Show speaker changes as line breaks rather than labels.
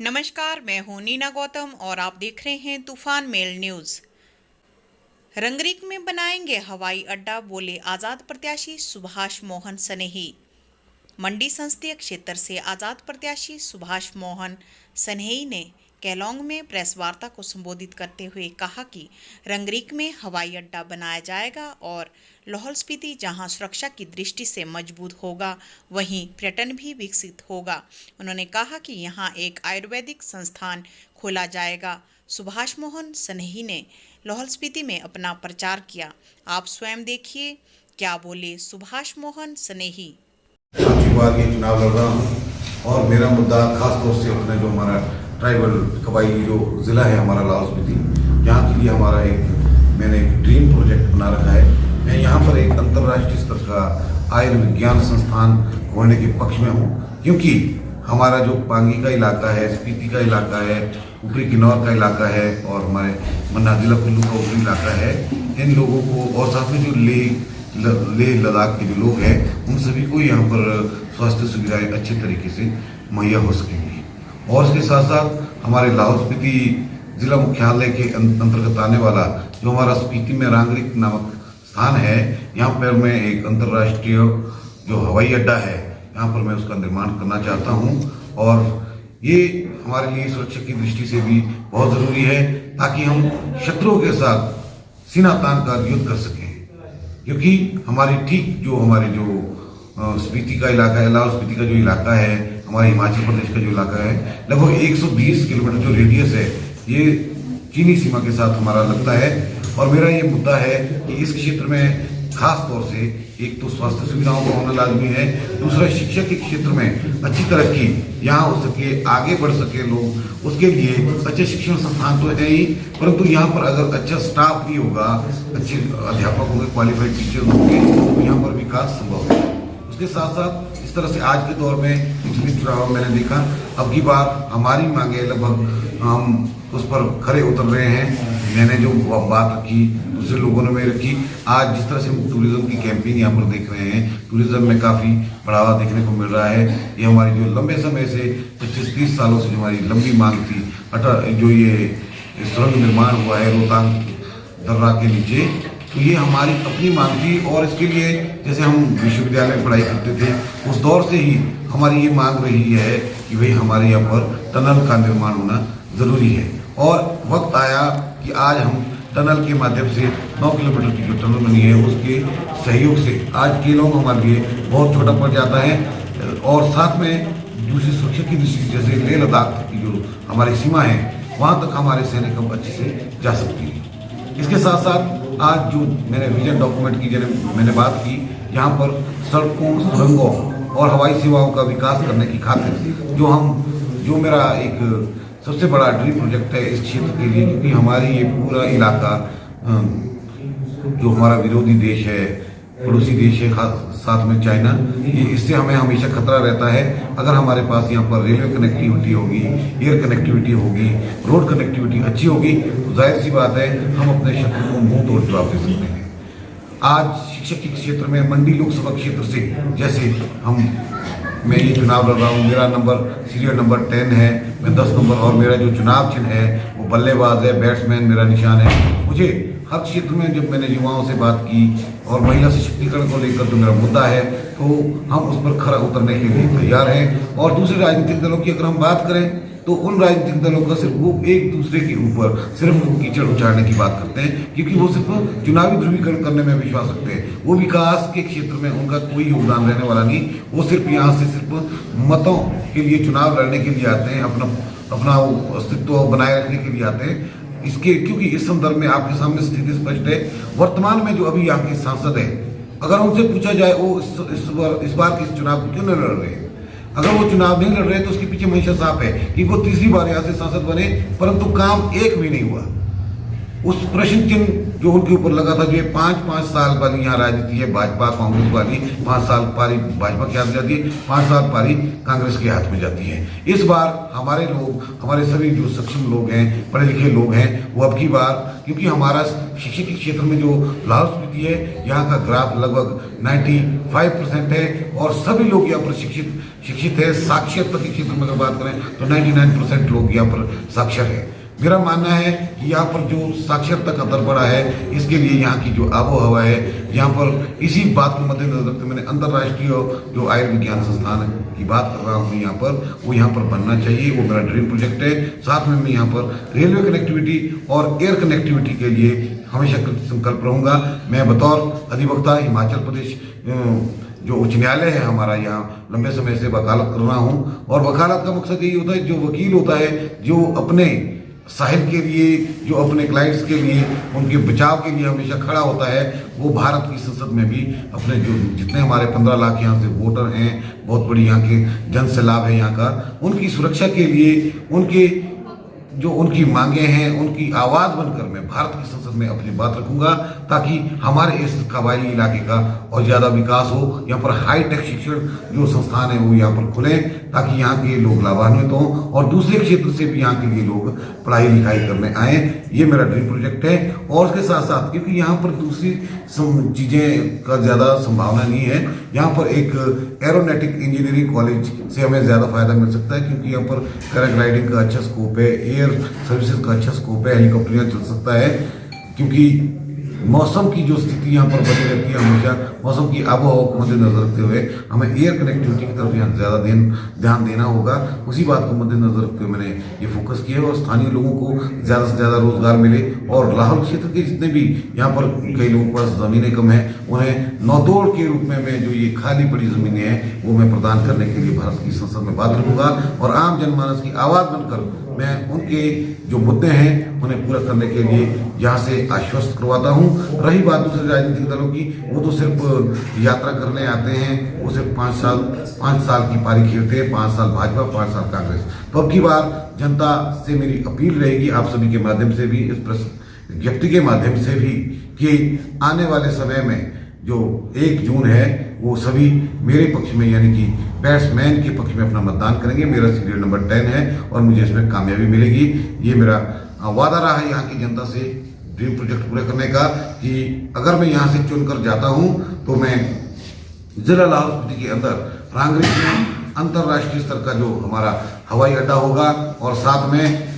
नमस्कार, मैं हूं नीना गौतम और आप देख रहे हैं तूफान मेल न्यूज। रंगरीक में बनाएंगे हवाई अड्डा, बोले आजाद प्रत्याशी सुभाष मोहन सनेही। मंडी संसदीय क्षेत्र से आजाद प्रत्याशी सुभाष मोहन सनेही ने केलोंग में प्रेस वार्ता को संबोधित करते हुए कहा कि रंगरीक में हवाई अड्डा बनाया जाएगा और लाहौल स्पीति जहां सुरक्षा की दृष्टि से मजबूत होगा, वहीं पर्यटन भी विकसित होगा। उन्होंने कहा कि यहां एक आयुर्वेदिक संस्थान खोला जाएगा। सुभाष मोहन सनेही ने लाहौल स्पीति में अपना प्रचार किया। आप स्वयं देखिए क्या बोले सुभाष मोहन सनेही।
पांचवी बार ये चुनाव लड़ रहा हूँ और मेरा मुद्दा खास तौर से अपने जो हमारा ट्राइबल कबायली जो ज़िला है हमारा लाहौल स्पीति, यहाँ के लिए हमारा मैंने एक ड्रीम प्रोजेक्ट बना रखा है। मैं यहाँ पर एक अंतर्राष्ट्रीय स्तर का आयुर्विज्ञान संस्थान खोलने के पक्ष में हूँ, क्योंकि हमारा जो पांगी का इलाका है, स्पीति का इलाका है, ऊपरी किन्नौर का इलाका है और हमारे मन्ना जिला कुल्लू का ऊपरी इलाका है, इन लोगों को और साथ में जो लेह लद्दाख के जो लोग हैं उन सभी को यहाँ पर स्वास्थ्य सुविधाएं अच्छे तरीके से मुहैया हो सकेंगी। और इसके साथ साथ हमारे लाहौल स्पीति जिला मुख्यालय के अंतर्गत आने वाला जो हमारा स्पीति में रंगरीक नामक स्थान है, यहाँ पर मैं एक अंतर्राष्ट्रीय जो हवाई अड्डा है यहाँ पर मैं उसका निर्माण करना चाहता हूँ। और ये हमारे लिए सुरक्षा की दृष्टि से भी बहुत ज़रूरी है, ताकि हम शत्रुओं के साथ सीना तान कर युद्ध कर सकें। क्योंकि हमारे जो स्पीति का इलाका है, लाहौल स्पीति का जो इलाका है, हमारे हिमाचल प्रदेश का जो इलाका है, लगभग 120 किलोमीटर जो रेडियस है ये चीनी सीमा के साथ हमारा लगता है। और मेरा ये मुद्दा है कि इस क्षेत्र में खास तौर से एक तो स्वास्थ्य सुविधाओं का होना लाजमी है, दूसरा शिक्षा के क्षेत्र में अच्छी तरक्की यहाँ हो सके, आगे बढ़ सके लोग, उसके लिए अच्छे शिक्षण संस्थान तो है ही, परंतु यहाँ पर अगर अच्छा स्टाफ भी होगा, अच्छे अध्यापक होंगे, क्वालिफाइड टीचर होंगे, तो यहाँ पर विकास संभव है। उसके साथ साथ इस तरह से आज के दौर में पिछले चुनाव में मैंने देखा, अब की बार हमारी मांगे लगभग हम उस पर खरे उतर रहे हैं। मैंने जो बात रखी दूसरे लोगों ने भी रखी। आज जिस तरह से हम टूरिज्म की कैंपेन यहाँ पर देख रहे हैं, टूरिज्म में काफ़ी बढ़ावा देखने को मिल रहा है। ये हमारी जो लंबे समय से 25-30 सालों से जो हमारी लंबी मांग थी, जो ये सुरंग निर्माण हुआ है रोहतांग दर्रा के नीचे, तो ये हमारी अपनी मांग थी। और इसके लिए जैसे हम विश्वविद्यालय में पढ़ाई करते थे उस दौर से ही हमारी ये मांग रही है कि भाई हमारे यहाँ पर टनल का निर्माण होना ज़रूरी है। और वक्त आया कि आज हम टनल के माध्यम से 9 किलोमीटर की जो टनल बनी है उसके सहयोग से आज केलोंग हमारे लिए बहुत छोटा पड़ जाता है। और साथ में दूसरी सुरक्षा की दृष्टि से जैसे लेह लद्दाख की जो हमारी सीमा है वहाँ तक हमारे सैनिक अब अच्छे से जा सकती है। इसके साथ साथ आज जो मैंने विजन डॉक्यूमेंट की मैंने बात की, यहाँ पर सड़कों, सुरंगों और हवाई सेवाओं का विकास करने की खातिर जो मेरा एक सबसे बड़ा ड्रीम प्रोजेक्ट है इस क्षेत्र के लिए, क्योंकि हमारी ये पूरा इलाका जो हमारा विरोधी देश है, पड़ोसी देश है, साथ में चाइना, इससे हमें हमेशा खतरा रहता है। अगर हमारे पास यहाँ पर रेलवे कनेक्टिविटी होगी, एयर कनेक्टिविटी होगी, रोड कनेक्टिविटी अच्छी होगी, तो जाहिर सी बात है हम अपने शत्रु को मुंह तोड़ जवाब दे सकते हैं। आज शिक्षा के क्षेत्र में मंडी लोकसभा क्षेत्र से जैसे मैं ये चुनाव लड़ रहा हूँ, मेरा सीरियल नंबर 10 है, मैं 10 नंबर, और मेरा जो चुनाव चिन्ह है वो बल्लेबाज है, बैट्समैन मेरा निशान है। मुझे हर क्षेत्र में जब मैंने युवाओं से बात की और महिला सशक्तिकरण को लेकर जो मेरा मुद्दा है, तो हम उस पर खरा उतरने के लिए तैयार हैं। और दूसरे राजनीतिक दलों की अगर हम बात करें तो उन राजनीतिक दलों का सिर्फ वो एक दूसरे के ऊपर सिर्फ कीचड़ उछाड़ने की बात करते हैं, क्योंकि वो सिर्फ चुनावी ध्रुवीकरण करने में विश्वास रखते हैं। वो विकास के क्षेत्र में उनका कोई योगदान रहने वाला नहीं। वो सिर्फ यहाँ से सिर्फ मतों के लिए चुनाव लड़ने के लिए आते हैं, अपना अस्तित्व बनाए रखने के लिए आते हैं। क्योंकि इस संदर्भ में आपके सामने स्थिति स्पष्ट है। वर्तमान में जो अभी यहाँ के सांसद है, अगर उनसे पूछा जाए वो इस बार के चुनाव क्यों नहीं लड़ रहे हैं, अगर वो चुनाव नहीं लड़ रहे तो उसके पीछे मंशा साफ है कि वो तीसरी बार यहाँ से सांसद बने, परंतु काम एक भी नहीं हुआ। उस प्रश्न चिन्ह जो उनके ऊपर लगा था, जो 5-5 साल वाली यहाँ राजनीति है भाजपा कांग्रेस वाली, 5 साल पारी भाजपा के हाथ में जाती है, 5 साल पारी कांग्रेस के हाथ में जाती है। इस बार हमारे लोग, हमारे सभी जो सक्षम लोग हैं, पढ़े लिखे लोग हैं, वो अब की बार, क्योंकि हमारा शिक्षा के क्षेत्र में जो लाहौल स्थिति है, यहाँ का ग्राफ लगभग 95% है और सभी लोग यहाँ पर शिक्षित है। साक्षरता के क्षेत्र में अगर बात करें तो 99% लोग यहाँ पर साक्षर है। मेरा मानना है कि यहाँ पर जो साक्षरता का दर बढ़ा है, इसके लिए यहाँ की जो आबो हवा है, यहाँ पर इसी बात को मद्देनजर रखते मैंने अंतर्राष्ट्रीय जो आयुर्विज्ञान संस्थान की बात कर रहा हूँ यहाँ पर, वो यहाँ पर बनना चाहिए। वो मेरा ड्रीम प्रोजेक्ट है। साथ में मैं यहाँ पर रेलवे कनेक्टिविटी और एयर कनेक्टिविटी के लिए हमेशा संकल्प रहूँगा। मैं बतौर अधिवक्ता हिमाचल प्रदेश जो उच्च न्यायालय है हमारा, यहाँ लंबे समय से वकालत कर रहा हूँ और वकालत का मकसद यही होता है, जो वकील होता है जो अपने साहिल के लिए, जो अपने क्लाइंट्स के लिए, उनके बचाव के लिए हमेशा खड़ा होता है, वो भारत की संसद में भी अपने जो जितने हमारे 15 लाख यहाँ से वोटर हैं, बहुत बड़ी यहाँ के जन से लाभ है यहाँ का, उनकी सुरक्षा के लिए उनके जो उनकी मांगे हैं, उनकी आवाज़ बनकर मैं भारत की संसद में अपनी बात रखूंगा, ताकि हमारे इस कबायली इलाके का और ज़्यादा विकास हो। यहाँ पर हाईटेक शिक्षण जो संस्थान है वो यहाँ पर खुलें, ताकि यहाँ के लोग लाभान्वित हों और दूसरे क्षेत्र से भी यहाँ के लिए लोग पढ़ाई लिखाई करने आएँ। ये मेरा ड्रीम प्रोजेक्ट है। और उसके साथ साथ क्योंकि यहाँ पर दूसरी चीज़ें का ज़्यादा संभावना नहीं है, यहाँ पर एक एरोनॉटिक इंजीनियरिंग कॉलेज से हमें ज़्यादा फायदा मिल सकता है, क्योंकि यहाँ पर पैराग्लाइडिंग का अच्छा स्कोप है, एयर सर्विसेज का अच्छा स्कोप है, हेलीकॉप्टर यहाँ चल सकता है। क्योंकि मौसम की जो स्थिति यहाँ पर बनी रहती है, हमेशा मौसम की आबोहवा को मद्देनजर रखते हुए हमें एयर कनेक्टिविटी की तरफ यहाँ ज़्यादा ध्यान देना होगा। उसी बात को मद्देनजर रखते हुए मैंने ये फोकस किया है और स्थानीय लोगों को ज़्यादा से ज़्यादा रोजगार मिले और लाहौल क्षेत्र के जितने भी यहाँ पर कई लोगों के पास ज़मीनें कम हैं, उन्हें नौतोड़ के रूप में मैं जो ये खाली पड़ी ज़मीनें हैं वो मैं प्रदान करने के लिए भारत की संसद में बात रखूँगा और आम जनमानस की आवाज़ बनकर मैं उनके जो मुद्दे हैं उन्हें पूरा करने के लिए यहाँ से आश्वस्त करवाता हूँ। रही बात दूसरे राजनीतिक दलों की, वो तो सिर्फ यात्रा करने आते हैं, वो सिर्फ 5 साल की पारी खेलते हैं, 5 साल भाजपा, 5 साल कांग्रेस। तो अब की बार जनता से मेरी अपील रहेगी, आप सभी के माध्यम से भी, इस प्रेस विज्ञप्ति के माध्यम से भी, कि आने वाले समय में जो 1 जून है वो सभी मेरे पक्ष में यानी कि बैट्समैन के पक्ष में अपना मतदान करेंगे। मेरा सीरियल नंबर 10 है और मुझे इसमें कामयाबी मिलेगी। ये मेरा वादा रहा है यहाँ की जनता से ड्रीम प्रोजेक्ट पूरे करने का, कि अगर मैं यहाँ से चुनकर जाता हूँ तो मैं जिला लाहौल स्पीति के अंदर रांगरिक में अंतर्राष्ट्रीय स्तर का जो हमारा हवाई अड्डा होगा और साथ में